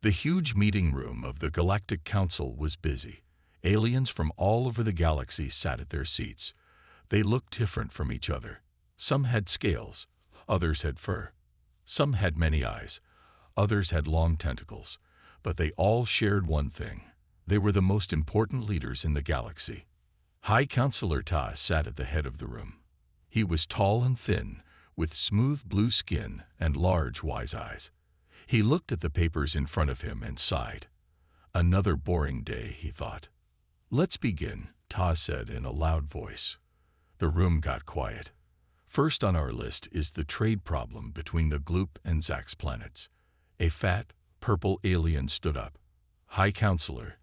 The huge meeting room of the Galactic Council was busy. Aliens from all over the galaxy sat at their seats. They looked different from each other. Some had scales, others had fur. Some had many eyes, others had long tentacles. But they all shared one thing. They were the most important leaders in the galaxy. High Counselor Ta sat at the head of the room. He was tall and thin, with smooth blue skin and large wise eyes. He looked at the papers in front of him and sighed. Another boring day, he thought. Let's begin, Ta said in a loud voice. The room got quiet. First on our list is the trade problem between the Gloop and Zax planets. A fat, purple alien stood up. High Counselor,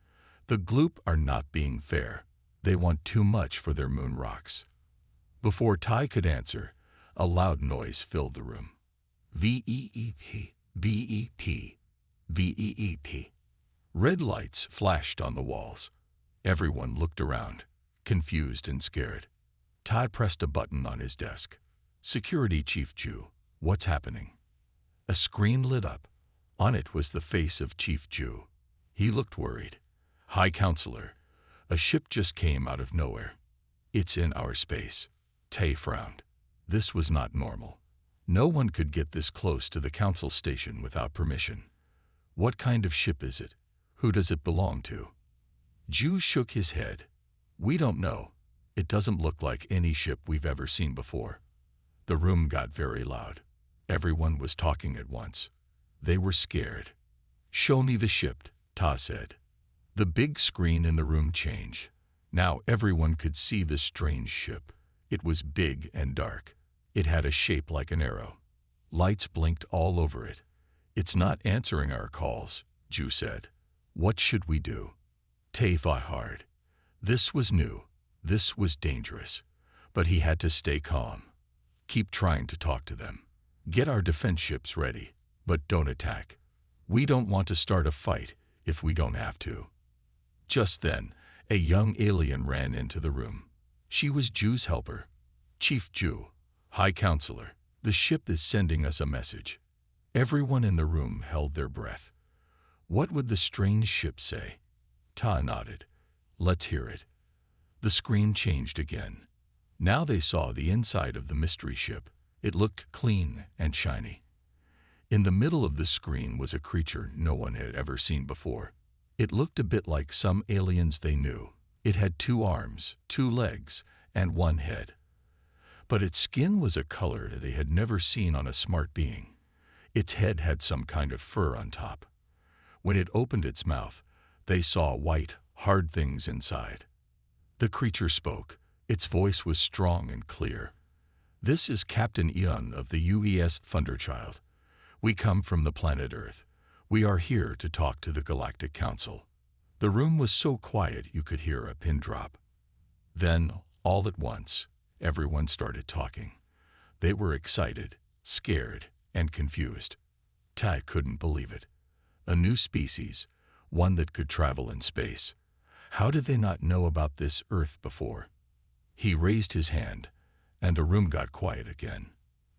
the Gloop are not being fair. They want too much for their moon rocks. Before Tai could answer, a loud noise filled the room. V-E-E-P, V-E-P, V-E-E-P. Red lights flashed on the walls. Everyone looked around, confused and scared. Tai pressed a button on his desk. Security Chief Ju, what's happening? A screen lit up. On it was the face of Chief Ju. He looked worried. High Counselor, a ship just came out of nowhere. It's in our space. Tai frowned. This was not normal. No one could get this close to the council station without permission. What kind of ship is it? Who does it belong to? Ju shook his head. We don't know. It doesn't look like any ship we've ever seen before. The room got very loud. Everyone was talking at once. They were scared. Show me the ship, Ta said. The big screen in the room changed. Now everyone could see the strange ship. It was big and dark. It had a shape like an arrow. Lights blinked all over it. It's not answering our calls, Ju said. What should we do? Tai thought hard. This was new. This was dangerous. But he had to stay calm. Keep trying to talk to them. Get our defense ships ready, but don't attack. We don't want to start a fight if we don't have to. Just then, a young alien ran into the room. She was Ju's helper. Chief Ju, High Counselor, the ship is sending us a message. Everyone in the room held their breath. What would the strange ship say? Ta nodded. Let's hear it. The screen changed again. Now they saw the inside of the mystery ship. It looked clean and shiny. In the middle of the screen was a creature no one had ever seen before. It looked a bit like some aliens they knew. It had 2 arms, 2 legs, and 1 head. But its skin was a color they had never seen on a smart being. Its head had some kind of fur on top. When it opened its mouth, they saw white, hard things inside. The creature spoke. Its voice was strong and clear. This is Captain Eon of the UES Thunderchild. We come from the planet Earth. We are here to talk to the Galactic Council. The room was so quiet you could hear a pin drop. Then, all at once, everyone started talking. They were excited, scared, and confused. Tai couldn't believe it. A new species, one that could travel in space. How did they not know about this Earth before? He raised his hand, and the room got quiet again.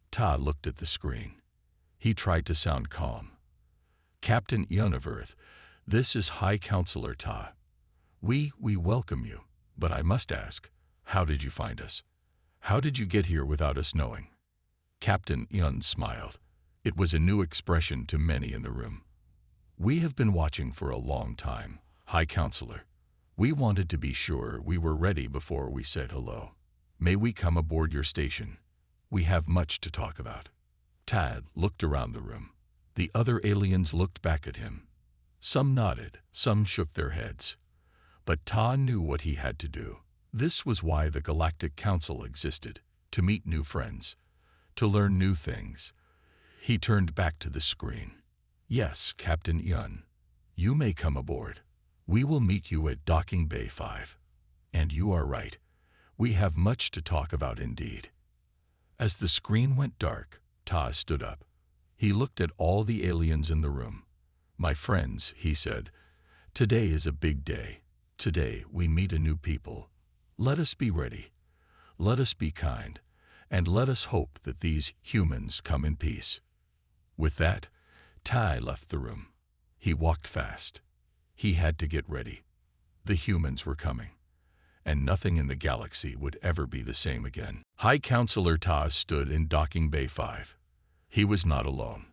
Ta looked at the screen. He tried to sound calm. Captain Eon of Earth, this is High Counselor Ta. We welcome you, but I must ask, how did you find us? How did you get here without us knowing? Captain Eon smiled. It was a new expression to many in the room. We have been watching for a long time, High Counselor. We wanted to be sure we were ready before we said hello. May we come aboard your station? We have much to talk about. Tad looked around the room. The other aliens looked back at him. Some nodded, some shook their heads. But Ta knew what he had to do. This was why the Galactic Council existed, to meet new friends, to learn new things. He turned back to the screen. Yes, Captain Eon, you may come aboard. We will meet you at Docking Bay 5. And you are right. We have much to talk about indeed. As the screen went dark, Ta stood up. He looked at all the aliens in the room. My friends, he said, today is a big day. Today we meet a new people. Let us be ready. Let us be kind. And let us hope that these humans come in peace. With that, Tai left the room. He walked fast. He had to get ready. The humans were coming, and nothing in the galaxy would ever be the same again. High Counselor Taz stood in Docking Bay 5. He was not alone.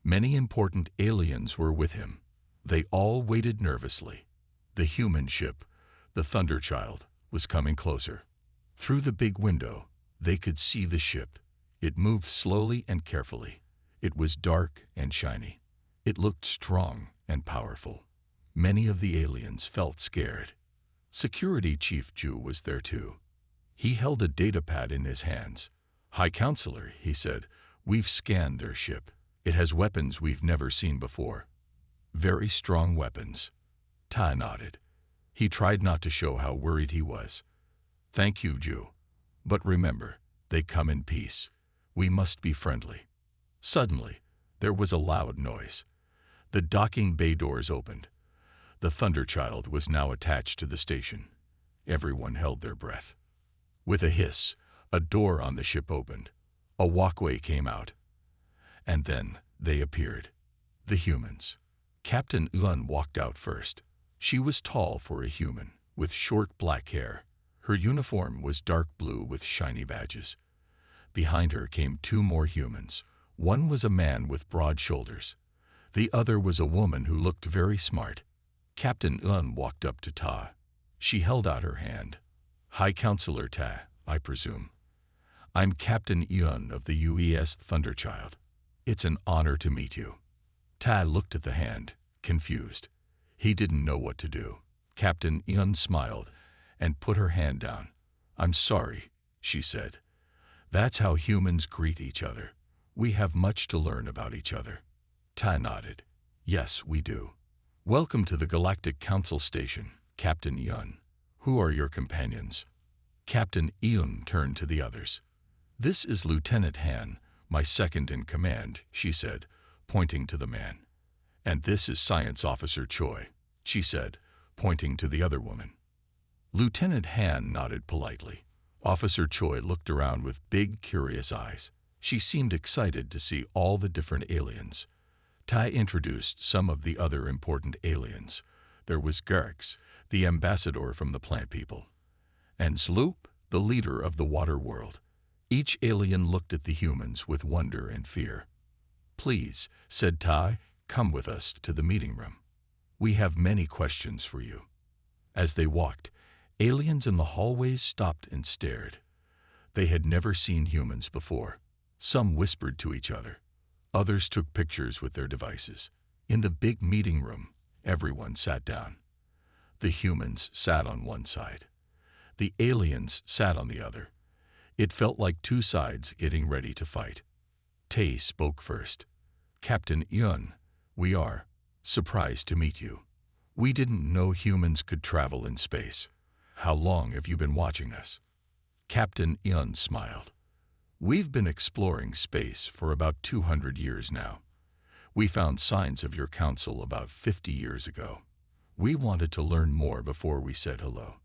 Many important aliens were with him. They all waited nervously. The human ship, the Thunderchild, was coming closer. Through the big window, they could see the ship. It moved slowly and carefully. It was dark and shiny. It looked strong and powerful. Many of the aliens felt scared. Security Chief Ju was there too. He held a datapad in his hands. "High Counselor," he said, "we've scanned their ship. It has weapons we've never seen before." "Very strong weapons." Ta nodded. He tried not to show how worried he was. "Thank you, Ju. But remember, they come in peace. We must be friendly." Suddenly, there was a loud noise. The docking bay doors opened. The Thunderchild was now attached to the station. Everyone held their breath. With a hiss, a door on the ship opened. A walkway came out. And then they appeared. The humans. Captain Yun walked out first. She was tall for a human, with short black hair. Her uniform was dark blue with shiny badges. Behind her came two more humans. One was a man with broad shoulders. The other was a woman who looked very smart. Captain Yun walked up to Ta. She held out her hand. "High Counselor Ta, I presume. I'm Captain Yun of the UES Thunderchild. It's an honor to meet you." Ta looked at the hand, confused. He didn't know what to do. Captain Yun smiled and put her hand down. "I'm sorry," she said. "That's how humans greet each other. We have much to learn about each other." Ta nodded. "Yes, we do. Welcome to the Galactic Council Station, Captain Yun. Who are your companions?" Captain Yun turned to the others. "This is Lieutenant Han, my second in command," she said, pointing to the man. "And this is Science Officer Choi," she said, pointing to the other woman. Lieutenant Han nodded politely. Officer Choi looked around with big, curious eyes. She seemed excited to see all the different aliens. Tai introduced some of the other important aliens. There was Garrix, the ambassador from the plant people, and Sloop, the leader of the water world. Each alien looked at the humans with wonder and fear. "Please," said Tai, "come with us to the meeting room. We have many questions for you." As they walked, aliens in the hallways stopped and stared. They had never seen humans before. Some whispered to each other. Others took pictures with their devices. In the big meeting room, everyone sat down. The humans sat on one side. The aliens sat on the other. It felt like two sides getting ready to fight. Tay spoke first. "Captain Yun, we are surprised to meet you. We didn't know humans could travel in space. How long have you been watching us?" Captain Yun smiled. "We've been exploring space for about 200 years now. We found signs of your council about 50 years ago. We wanted to learn more before we said hello."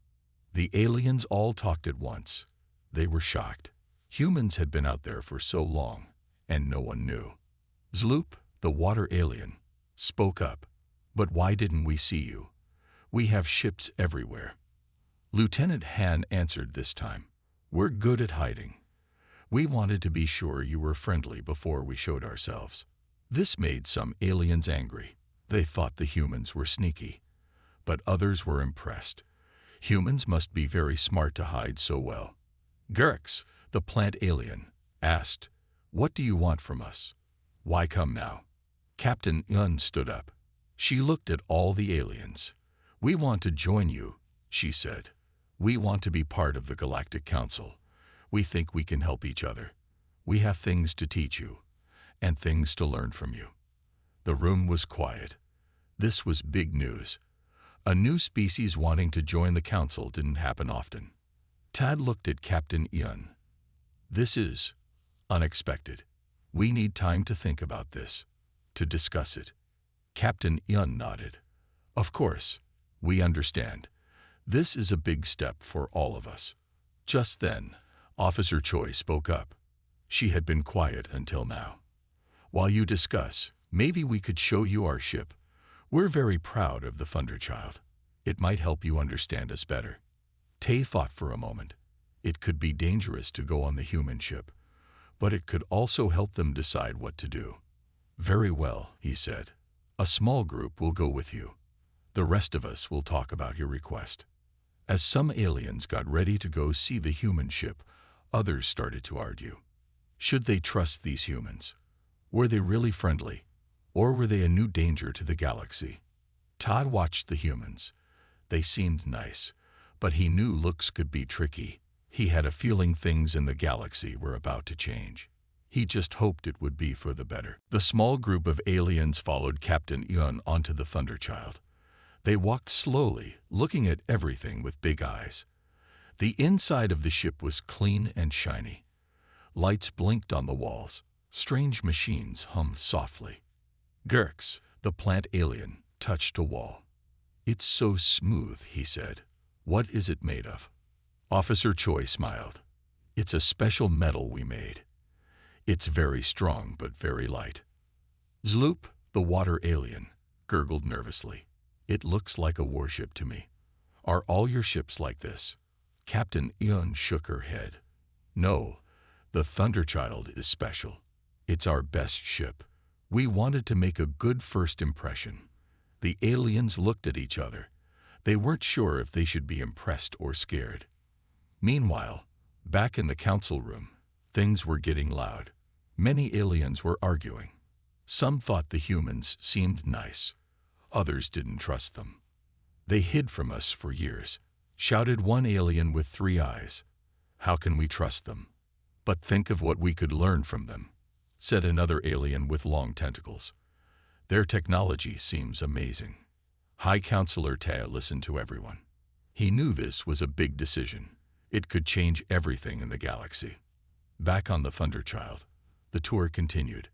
The aliens all talked at once. They were shocked. Humans had been out there for so long, and no one knew. Zloop, the water alien, spoke up. "But why didn't we see you? We have ships everywhere." Lieutenant Han answered this time. "We're good at hiding. We wanted to be sure you were friendly before we showed ourselves." This made some aliens angry. They thought the humans were sneaky, but others were impressed. Humans must be very smart to hide so well. Garrix, the plant alien, asked, "What do you want from us? Why come now?" Captain Yun stood up. She looked at all the aliens. "We want to join you," she said. "We want to be part of the Galactic Council. We think we can help each other. We have things to teach you, and things to learn from you." The room was quiet. This was big news. A new species wanting to join the council didn't happen often. Tad looked at Captain Yun. "This is unexpected. We need time to think about this, to discuss it." Captain Yun nodded. "Of course, we understand. This is a big step for all of us." Just then, Officer Choi spoke up. She had been quiet until now. "While you discuss, maybe we could show you our ship. We're very proud of the Thunderchild. It might help you understand us better. Tay thought for a moment. It could be dangerous to go on the human ship, but it could also help them decide what to do. Very well, he said. A small group will go with you. The rest of us will talk about your request. As some aliens got ready to go see the human ship, others started to argue. Should they trust these humans? Were they really friendly? Or were they a new danger to the galaxy? Todd watched the humans. They seemed nice, but he knew looks could be tricky. He had a feeling things in the galaxy were about to change. He just hoped it would be for the better. The small group of aliens followed Captain Yun onto the Thunderchild. They walked slowly, looking at everything with big eyes. The inside of the ship was clean and shiny. Lights blinked on the walls. Strange machines hummed softly. Gerx, the plant alien, touched a wall. "It's so smooth," he said. "What is it made of?" Officer Choi smiled. "It's a special metal we made. It's very strong but very light." Zloop, the water alien, gurgled nervously. "It looks like a warship to me. Are all your ships like this?" Captain Eun shook her head. "No, the Thunderchild is special. It's our best ship. We wanted to make a good first impression." The aliens looked at each other. They weren't sure if they should be impressed or scared. Meanwhile, back in the council room, things were getting loud. Many aliens were arguing. Some thought the humans seemed nice. Others didn't trust them. "They hid from us for years," shouted one alien with 3 eyes. "How can we trust them?" "But think of what we could learn from them," said another alien with long tentacles. "Their technology seems amazing." High Counselor Taya listened to everyone. He knew this was a big decision. It could change everything in the galaxy. Back on the Thunderchild, the tour continued.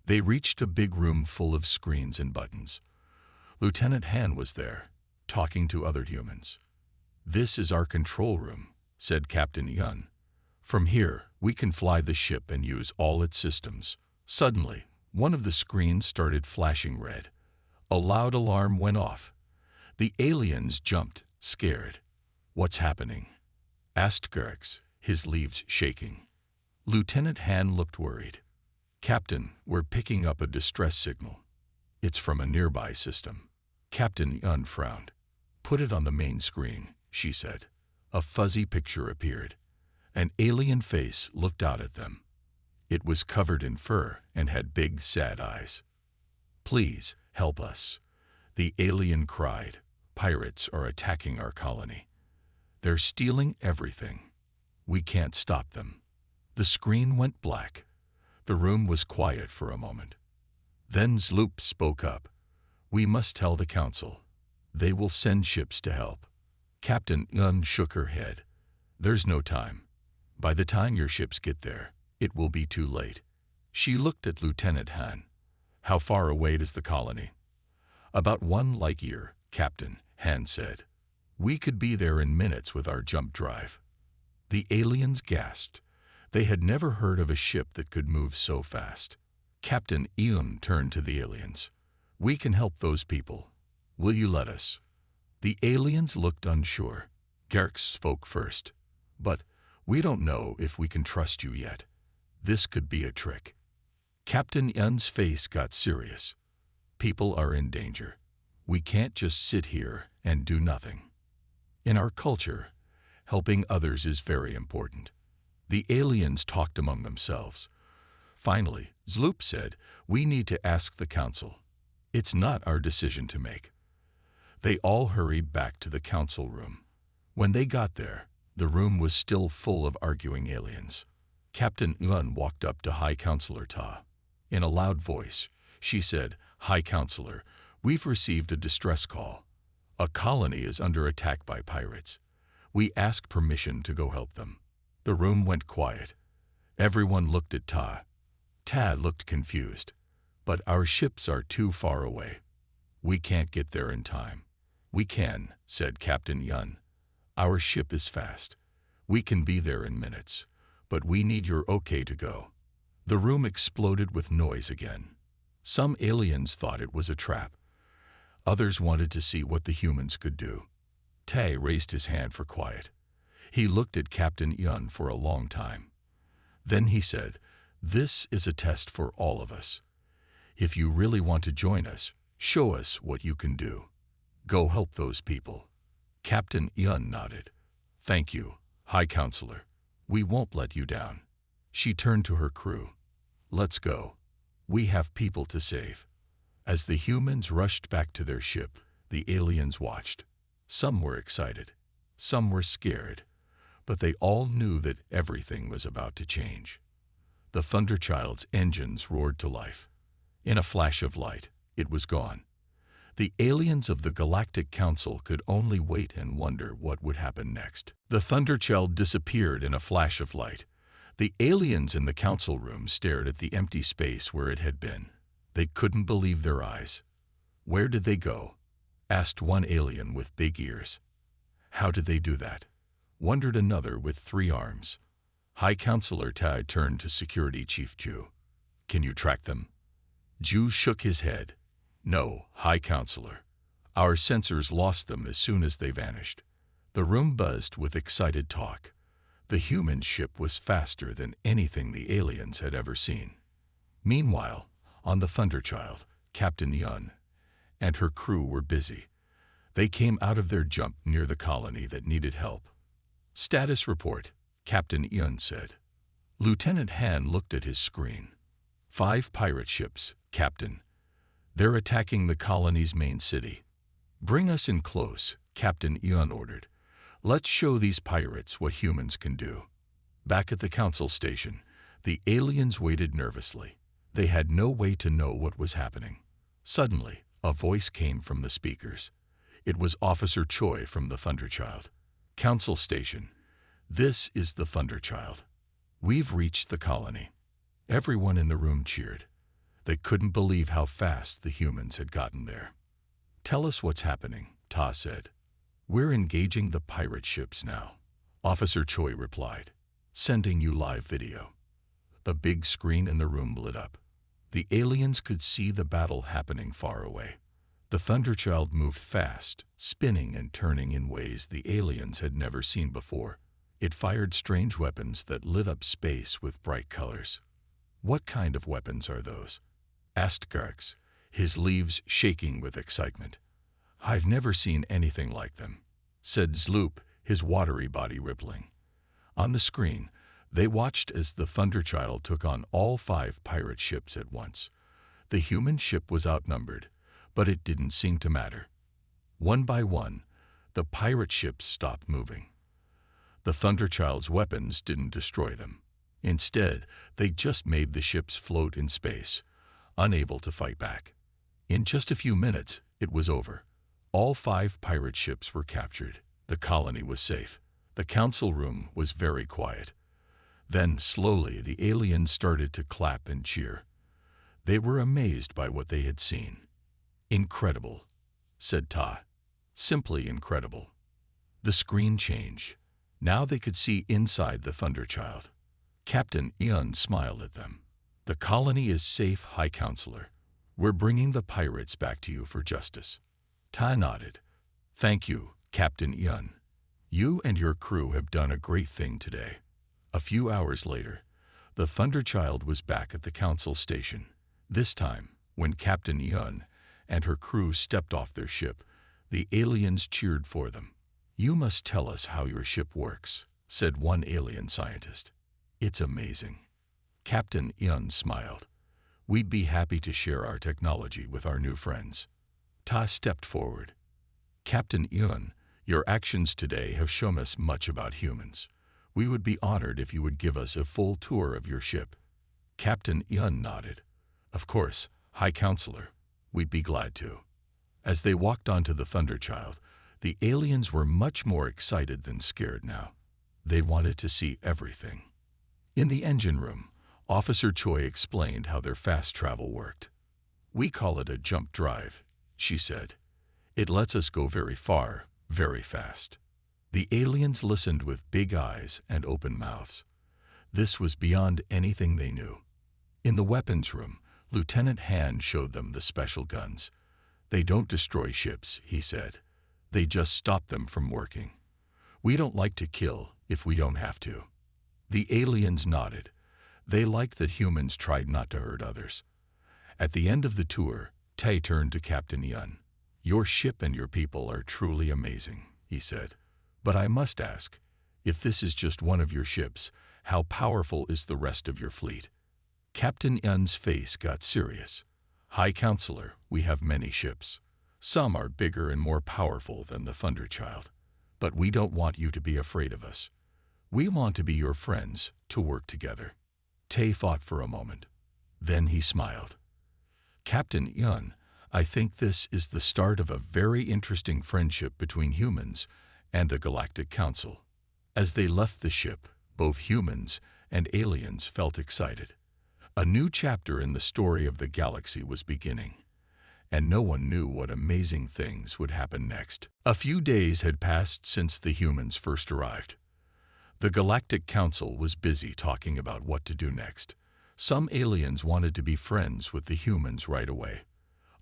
They reached a big room full of screens and buttons. Lieutenant Han was there, talking to other humans. "This is our control room," said Captain Yun. "From here, we can fly the ship and use all its systems." Suddenly, one of the screens started flashing red. A loud alarm went off. The aliens jumped, scared. "What's happening?" asked Gerx, his leaves shaking. Lieutenant Han looked worried. "Captain, we're picking up a distress signal. It's from a nearby system." Captain Yun frowned. "Put it on the main screen," she said. A fuzzy picture appeared. An alien face looked out at them. It was covered in fur and had big, sad eyes. "Please, help us," the alien cried. "Pirates are attacking our colony. They're stealing everything. We can't stop them." The screen went black. The room was quiet for a moment. Then Zloop spoke up. "We must tell the council. They will send ships to help." Captain Yun shook her head. "There's no time. By the time your ships get there, it will be too late." She looked at Lieutenant Han. "How far away is the colony?" "About 1 light year, Captain," Han said. "We could be there in minutes with our jump drive." The aliens gasped. They had never heard of a ship that could move so fast. Captain Eun turned to the aliens. "We can help those people. Will you let us?" The aliens looked unsure. Gerx spoke first. "But we don't know if we can trust you yet. This could be a trick." Captain Yun's face got serious. "People are in danger. We can't just sit here and do nothing. In our culture, helping others is very important." The aliens talked among themselves. Finally, Zloop said, "We need to ask the council. It's not our decision to make." They all hurried back to the council room. When they got there, the room was still full of arguing aliens. Captain Yun walked up to High Counselor Ta. In a loud voice, she said, "High Counselor, we've received a distress call. A colony is under attack by pirates. We ask permission to go help them." The room went quiet. Everyone looked at Ta. Ta looked confused. "But our ships are too far away. We can't get there in time." "We can," said Captain Yun. "Our ship is fast. We can be there in minutes. But we need your okay to go." The room exploded with noise again. Some aliens thought it was a trap. Others wanted to see what the humans could do. Tai raised his hand for quiet. He looked at Captain Yun for a long time. Then he said, "This is a test for all of us. If you really want to join us, show us what you can do. Go help those people." Captain Yun nodded. "Thank you, High Counselor. We won't let you down." She turned to her crew. "Let's go. We have people to save." As the humans rushed back to their ship, the aliens watched. Some were excited, some were scared, but they all knew that everything was about to change. The Thunderchild's engines roared to life. In a flash of light, it was gone. The aliens of the Galactic Council could only wait and wonder what would happen next. The Thunderchild disappeared in a flash of light. The aliens in the council room stared at the empty space where it had been. They couldn't believe their eyes. "Where did they go?" asked one alien with big ears. "How did they do that?" wondered another with 3 arms. High Counselor Tai turned to Security Chief Ju. "Can you track them?" Ju shook his head. "No, High Counselor. Our sensors lost them as soon as they vanished." The room buzzed with excited talk. The human ship was faster than anything the aliens had ever seen. Meanwhile, on the Thunderchild, Captain Yun and her crew were busy. They came out of their jump near the colony that needed help. "Status report," Captain Yun said. Lieutenant Han looked at his screen. 5 pirate ships, Captain. They're attacking the colony's main city. "Bring us in close," Captain Yun ordered. "Let's show these pirates what humans can do." Back at the council station, the aliens waited nervously. They had no way to know what was happening. Suddenly, a voice came from the speakers. It was Officer Choi from the Thunderchild. "Council station. This is the Thunderchild. We've reached the colony." Everyone in the room cheered. They couldn't believe how fast the humans had gotten there. "Tell us what's happening," Ta said. "We're engaging the pirate ships now," Officer Choi replied. "Sending you live video." The big screen in the room lit up. The aliens could see the battle happening far away. The Thunderchild moved fast, spinning and turning in ways the aliens had never seen before. It fired strange weapons that lit up space with bright colors. "What kind of weapons are those?" asked Garx, his leaves shaking with excitement. "I've never seen anything like them," said Zloop, his watery body rippling. On the screen, they watched as the Thunderchild took on all 5 pirate ships at once. The human ship was outnumbered, but it didn't seem to matter. One by one, the pirate ships stopped moving. The Thunderchild's weapons didn't destroy them. Instead, they just made the ships float in space, unable to fight back. In just a few minutes, it was over. All 5 pirate ships were captured. The colony was safe. The council room was very quiet. Then, slowly, the aliens started to clap and cheer. They were amazed by what they had seen. "Incredible," said Ta. "Simply incredible." The screen changed. Now they could see inside the Thunderchild. Captain Yun smiled at them. "The colony is safe, High Counselor. We're bringing the pirates back to you for justice." Ta nodded. "Thank you, Captain Yun. You and your crew have done a great thing today." A few hours later, the Thunderchild was back at the council station. This time, when Captain Yun and her crew stepped off their ship, the aliens cheered for them. "You must tell us how your ship works," said one alien scientist. "It's amazing." Captain Yun smiled. "We'd be happy to share our technology with our new friends." Ta stepped forward. "Captain Yun, your actions today have shown us much about humans. We would be honored if you would give us a full tour of your ship." Captain Yun nodded. "Of course, High Counselor. We'd be glad to." As they walked onto the Thunderchild, the aliens were much more excited than scared now. They wanted to see everything. In the engine room, Officer Choi explained how their fast travel worked. "We call it a jump drive," she said. "It lets us go very far, very fast." The aliens listened with big eyes and open mouths. This was beyond anything they knew. In the weapons room, Lieutenant Han showed them the special guns. They don't destroy ships, he said. They just stop them from working. We don't like to kill if we don't have to. The aliens nodded. They liked that humans tried not to hurt others. At the end of the tour, Tay turned to Captain Yun. Your ship and your people are truly amazing, he said. But I must ask, if this is just one of your ships, how powerful is the rest of your fleet? Captain Yun's face got serious. High Counselor, we have many ships. Some are bigger and more powerful than the Thunderchild. But we don't want you to be afraid of us. We want to be your friends, to work together. Tay thought for a moment. Then he smiled. Captain Yun, I think this is the start of a very interesting friendship between humans and the Galactic Council. As they left the ship, both humans and aliens felt excited. A new chapter in the story of the galaxy was beginning, and no one knew what amazing things would happen next. A few days had passed since the humans first arrived. The Galactic Council was busy talking about what to do next. Some aliens wanted to be friends with the humans right away.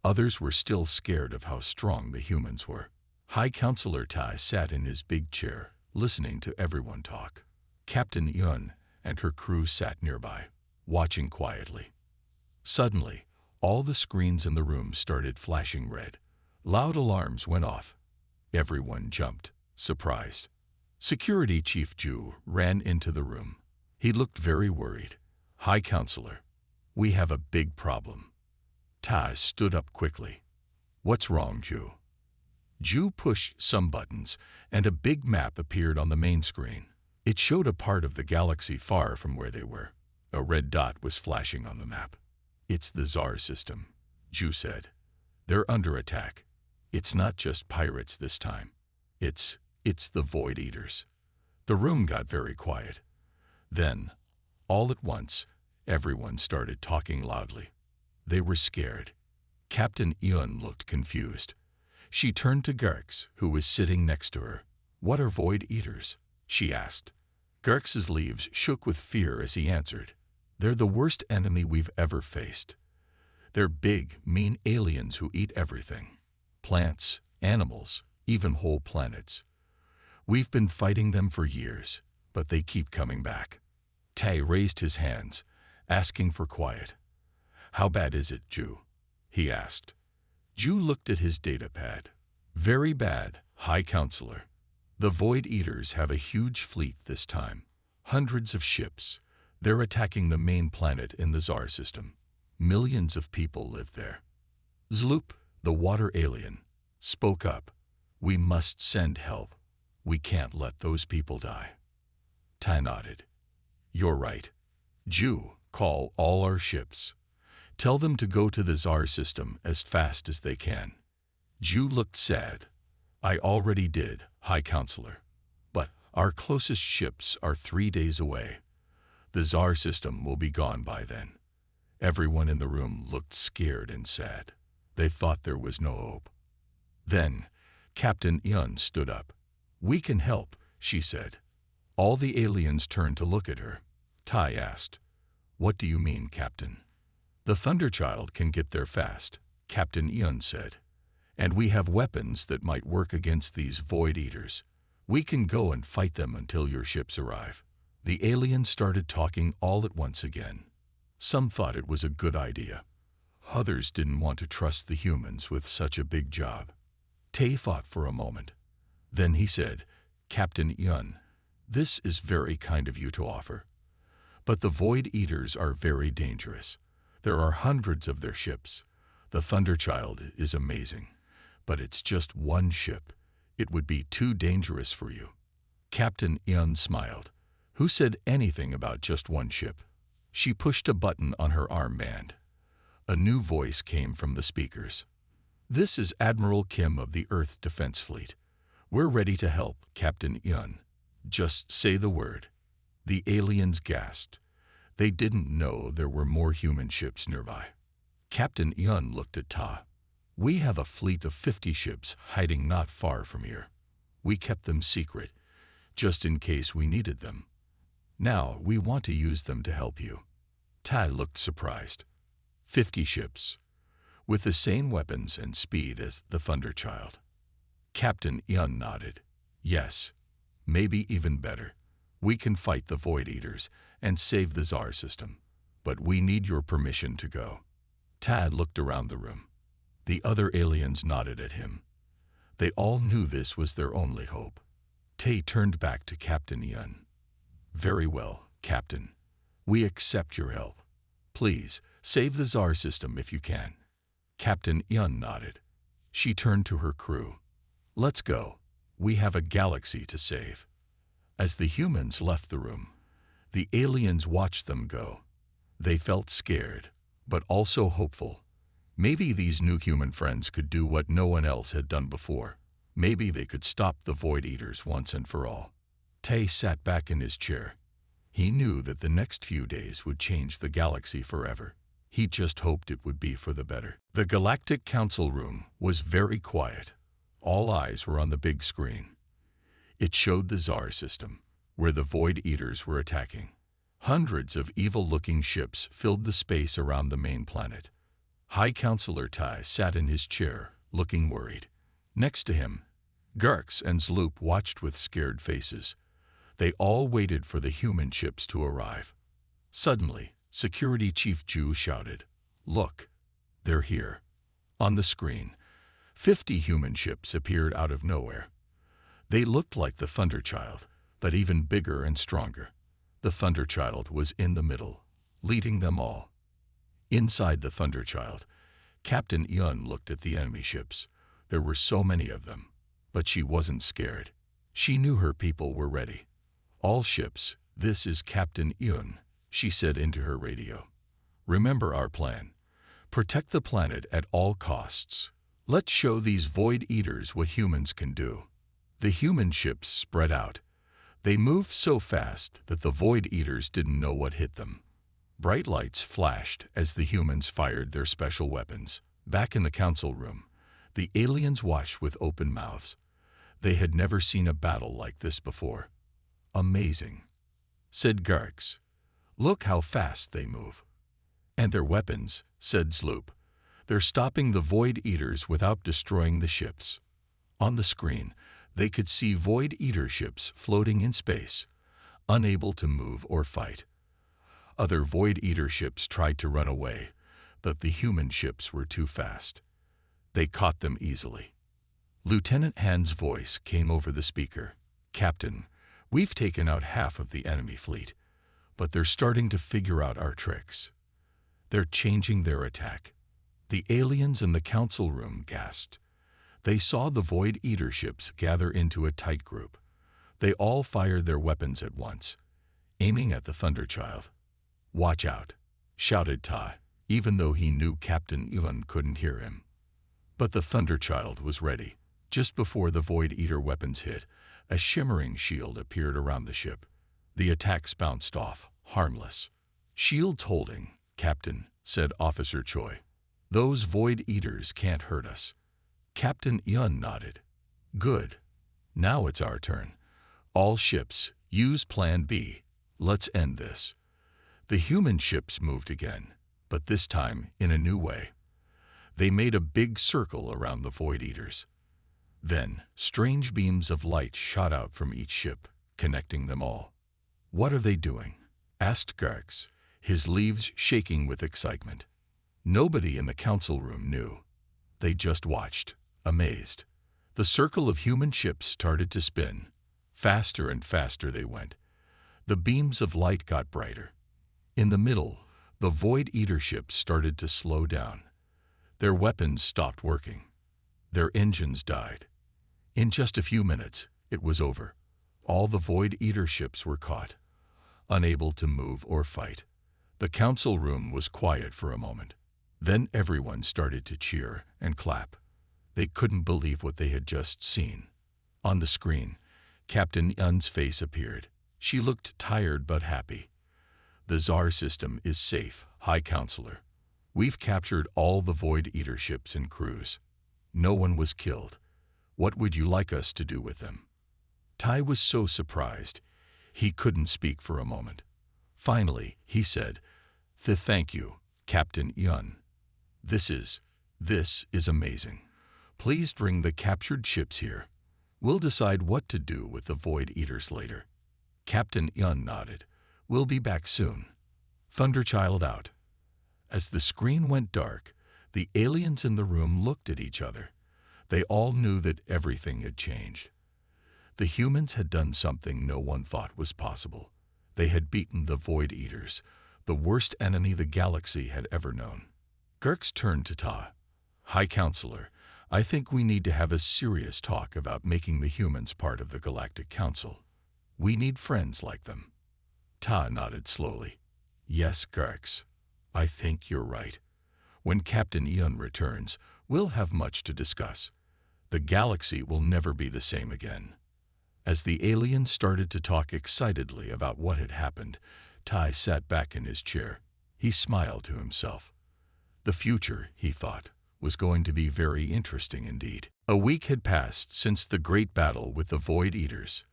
Others were still scared of how strong the humans were. High Counselor Tai sat in his big chair, listening to everyone talk. Captain Yun and her crew sat nearby, watching quietly. Suddenly, all the screens in the room started flashing red. Loud alarms went off. Everyone jumped, surprised. Security Chief Ju ran into the room. He looked very worried. High Counselor, we have a big problem. Tai stood up quickly. What's wrong, Ju? Ju pushed some buttons, and a big map appeared on the main screen. It showed a part of the galaxy far from where they were. A red dot was flashing on the map. It's the Tsar system, Ju said. They're under attack. It's not just pirates this time. It's the Void Eaters. The room got very quiet. Then, all at once, everyone started talking loudly. They were scared. Captain Yun looked confused. She turned to Gerx, who was sitting next to her. What are Void Eaters? She asked. Gerx's leaves shook with fear as he answered. They're the worst enemy we've ever faced. They're big, mean aliens who eat everything. Plants, animals, even whole planets. We've been fighting them for years, but they keep coming back. Tay raised his hands, asking for quiet. How bad is it, Ju? He asked. Ju looked at his datapad. Very bad, High Counselor. The Void Eaters have a huge fleet this time. Hundreds of ships. They're attacking the main planet in the Tsar system. Millions of people live there. Zloop, the water alien, spoke up. We must send help. We can't let those people die. Tai nodded. You're right. Ju, call all our ships. Tell them to go to the Tsar system as fast as they can. Ju looked sad. I already did, High Counselor. But our closest ships are 3 days away. The Tsar system will be gone by then. Everyone in the room looked scared and sad. They thought there was no hope. Then, Captain Yun stood up. We can help, she said. All the aliens turned to look at her. Tai asked, What do you mean, Captain? The Thunderchild can get there fast, Captain Yun said. And we have weapons that might work against these Void Eaters. We can go and fight them until your ships arrive. The aliens started talking all at once again. Some thought it was a good idea. Others didn't want to trust the humans with such a big job. Tay thought for a moment. Then he said, Captain Yun, this is very kind of you to offer. But the Void Eaters are very dangerous. There are hundreds of their ships. The Thunderchild is amazing, but it's just one ship. It would be too dangerous for you. Captain Yun smiled. Who said anything about just one ship? She pushed a button on her armband. A new voice came from the speakers. This is Admiral Kim of the Earth Defense Fleet. We're ready to help, Captain Yun. Just say the word. The aliens gasped. They didn't know there were more human ships nearby. Captain Yun looked at Ta. We have a fleet of 50 ships hiding not far from here. We kept them secret, just in case we needed them. Now we want to use them to help you. Tai looked surprised. 50 ships. with the same weapons and speed as the Thunderchild. Captain Yun nodded. Yes, maybe even better. We can fight the Void Eaters and save the Tsar system, but we need your permission to go. Tad looked around the room. The other aliens nodded at him. They all knew this was their only hope. Tay turned back to Captain Yun. Very well, Captain. We accept your help. Please, save the Tsar system if you can. Captain Yun nodded. She turned to her crew. Let's go. We have a galaxy to save. As the humans left the room, the aliens watched them go. They felt scared, but also hopeful. Maybe these new human friends could do what no one else had done before. Maybe they could stop the Void Eaters once and for all. Tay sat back in his chair. He knew that the next few days would change the galaxy forever. He just hoped it would be for the better. The Galactic Council room was very quiet. All eyes were on the big screen. It showed the Tsar system, where the Void Eaters were attacking. Hundreds of evil-looking ships filled the space around the main planet. High Counselor Tai sat in his chair, looking worried. Next to him, Garx and Zloop watched with scared faces. They all waited for the human ships to arrive. Suddenly, Security Chief Ju shouted, "Look, they're here." On the screen, 50 human ships appeared out of nowhere. They looked like the Thunderchild, but even bigger and stronger. The Thunderchild was in the middle, leading them all. Inside the Thunderchild, Captain Yun looked at the enemy ships. There were so many of them, but she wasn't scared. She knew her people were ready. All ships, this is Captain Yun, she said into her radio. Remember our plan. Protect the planet at all costs. Let's show these Void Eaters what humans can do. The human ships spread out. They moved so fast that the Void Eaters didn't know what hit them. Bright lights flashed as the humans fired their special weapons. Back in the council room, the aliens watched with open mouths. They had never seen a battle like this before. Amazing, said Garx. Look how fast they move. And their weapons, said Zloop. They're stopping the Void Eaters without destroying the ships. On the screen, they could see Void Eater ships floating in space, unable to move or fight. Other Void Eater ships tried to run away, but the human ships were too fast. They caught them easily. Lieutenant Han's voice came over the speaker. Captain, we've taken out half of the enemy fleet, but they're starting to figure out our tricks. They're changing their attack. The aliens in the council room gasped. They saw the Void Eater ships gather into a tight group. They all fired their weapons at once, aiming at the Thunderchild. Watch out, shouted Tai, even though he knew Captain Yun couldn't hear him. But the Thunderchild was ready. Just before the Void Eater weapons hit, a shimmering shield appeared around the ship. The attacks bounced off, harmless. Shields holding, Captain, said Officer Choi. Those Void Eaters can't hurt us. Captain Yun nodded. Good. Now it's our turn. All ships, use Plan B. Let's end this. The human ships moved again, but this time in a new way. They made a big circle around the Void Eaters. Then, strange beams of light shot out from each ship, connecting them all. What are they doing? Asked Garx, his leaves shaking with excitement. Nobody in the council room knew. They just watched, amazed. The circle of human ships started to spin. Faster and faster they went. The beams of light got brighter. In the middle, the Void Eater ships started to slow down. Their weapons stopped working. Their engines died. In just a few minutes, it was over. All the Void Eater ships were caught, unable to move or fight. The council room was quiet for a moment. Then everyone started to cheer and clap. They couldn't believe what they had just seen. On the screen, Captain Yun's face appeared. She looked tired but happy. The Tsar system is safe, High Counselor. We've captured all the Void Eater ships and crews. No one was killed. What would you like us to do with them? Tai was so surprised, he couldn't speak for a moment. Finally, he said, Thank you, Captain Yun. This is This is amazing. Please bring the captured ships here. We'll decide what to do with the Void Eaters later. Captain Yun nodded. We'll be back soon. Thunderchild out. As the screen went dark, the aliens in the room looked at each other. They all knew that everything had changed. The humans had done something no one thought was possible. They had beaten the Void Eaters, the worst enemy the galaxy had ever known. Gerx turned to Ta. High Counselor, I think we need to have a serious talk about making the humans part of the Galactic Council. We need friends like them. Ta nodded slowly. Yes, Gerx. I think you're right. When Captain Yun returns, we'll have much to discuss. The galaxy will never be the same again. As the alien started to talk excitedly about what had happened, Tai sat back in his chair. He smiled to himself. The future, he thought, was going to be very interesting indeed. A week had passed since the great battle with the Void Eaters.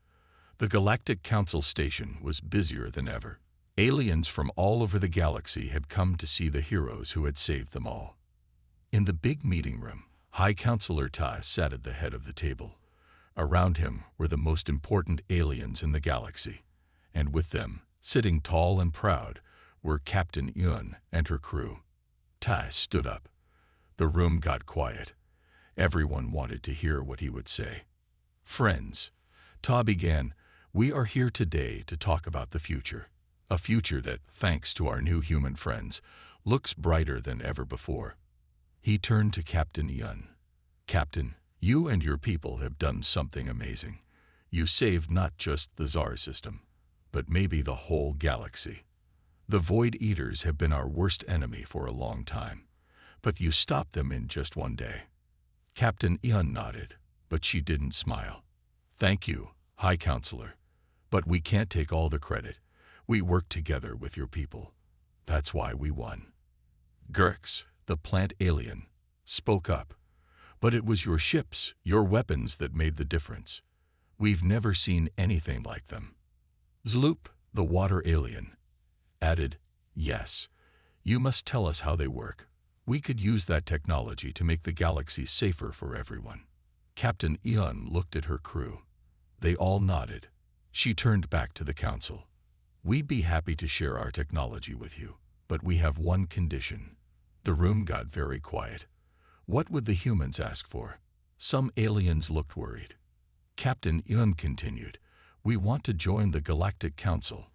The Galactic Council station was busier than ever. Aliens from all over the galaxy had come to see the heroes who had saved them all. In the big meeting room, High Counselor Tai sat at the head of the table. Around him were the most important aliens in the galaxy, and with them, sitting tall and proud, were Captain Yun and her crew. Tai stood up. The room got quiet. Everyone wanted to hear what he would say. Friends, Ta began, we are here today to talk about the future. A future that, thanks to our new human friends, looks brighter than ever before. He turned to Captain Yun. Captain, you and your people have done something amazing. You saved not just the Tsar system, but maybe the whole galaxy. The Void Eaters have been our worst enemy for a long time, but you stopped them in just one day. Captain Yun nodded, but she didn't smile. Thank you, High Counselor, but we can't take all the credit. We worked together with your people. That's why we won. Gerx, the plant alien, spoke up. But it was your ships, your weapons that made the difference. We've never seen anything like them. Zloop, the water alien, added, yes, you must tell us how they work. We could use that technology to make the galaxy safer for everyone. Captain Yun looked at her crew. They all nodded. She turned back to the council. We'd be happy to share our technology with you, but we have one condition. The room got very quiet. What would the humans ask for? Some aliens looked worried. Captain Yun continued, we want to join the Galactic Council,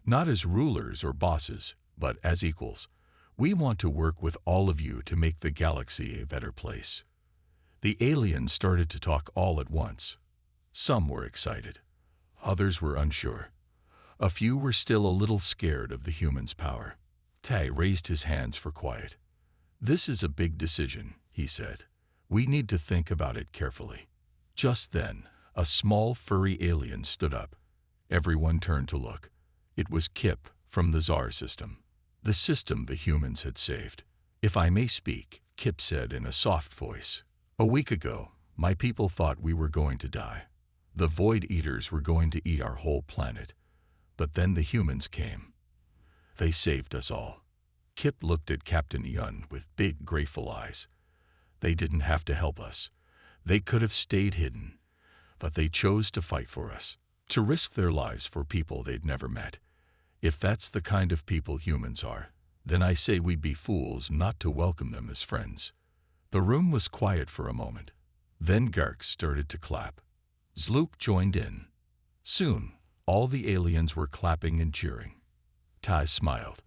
not as rulers or bosses, but as equals. We want to work with all of you to make the galaxy a better place. The aliens started to talk all at once. Some were excited. Others were unsure. A few were still a little scared of the humans' power. Tai raised his hands for quiet. This is a big decision, he said. We need to think about it carefully. Just then, a small furry alien stood up. Everyone turned to look. It was Kip from the Tsar system, the system the humans had saved. If I may speak, Kip said in a soft voice. A week ago, my people thought we were going to die. The Void Eaters were going to eat our whole planet. But then the humans came. They saved us all. Kip looked at Captain Yun with big, grateful eyes. They didn't have to help us. They could have stayed hidden. But they chose to fight for us, to risk their lives for people they'd never met. If that's the kind of people humans are, then I say we'd be fools not to welcome them as friends. The room was quiet for a moment. Then Gerx started to clap. Zloop joined in. Soon, all the aliens were clapping and cheering. Tai smiled.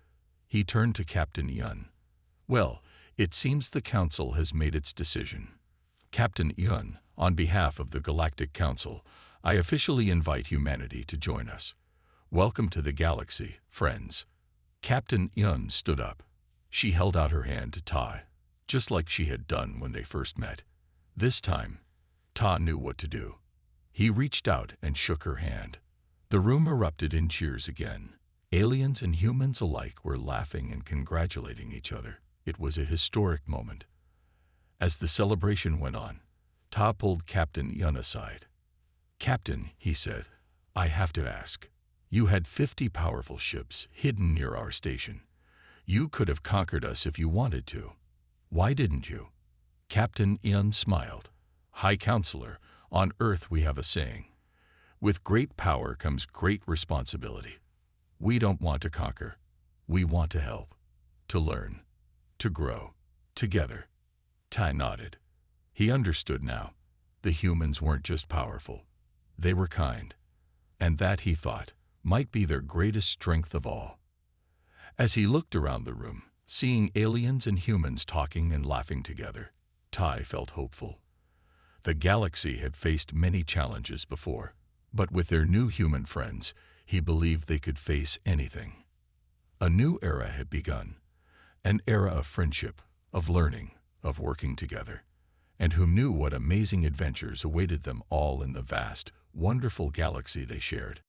He turned to Captain Yun. Well, it seems the Council has made its decision. Captain Yun, on behalf of the Galactic Council, I officially invite humanity to join us. Welcome to the galaxy, friends. Captain Yun stood up. She held out her hand to Tai, just like she had done when they first met. This time, Ta knew what to do. He reached out and shook her hand. The room erupted in cheers again. Aliens and humans alike were laughing and congratulating each other. It was a historic moment. As the celebration went on, Ta pulled Captain Yun aside. Captain, he said, I have to ask. You had 50 powerful ships hidden near our station. You could have conquered us if you wanted to. Why didn't you? Captain Ian smiled. High Counselor, on Earth we have a saying. With great power comes great responsibility. We don't want to conquer. We want to help, to learn, to grow, together. Ty nodded. He understood now. The humans weren't just powerful. They were kind. And that, he thought, might be their greatest strength of all. As he looked around the room, seeing aliens and humans talking and laughing together, Ty felt hopeful. The galaxy had faced many challenges before, but with their new human friends, he believed they could face anything. A new era had begun, an era of friendship, of learning, of working together, and who knew what amazing adventures awaited them all in the vast, wonderful galaxy they shared.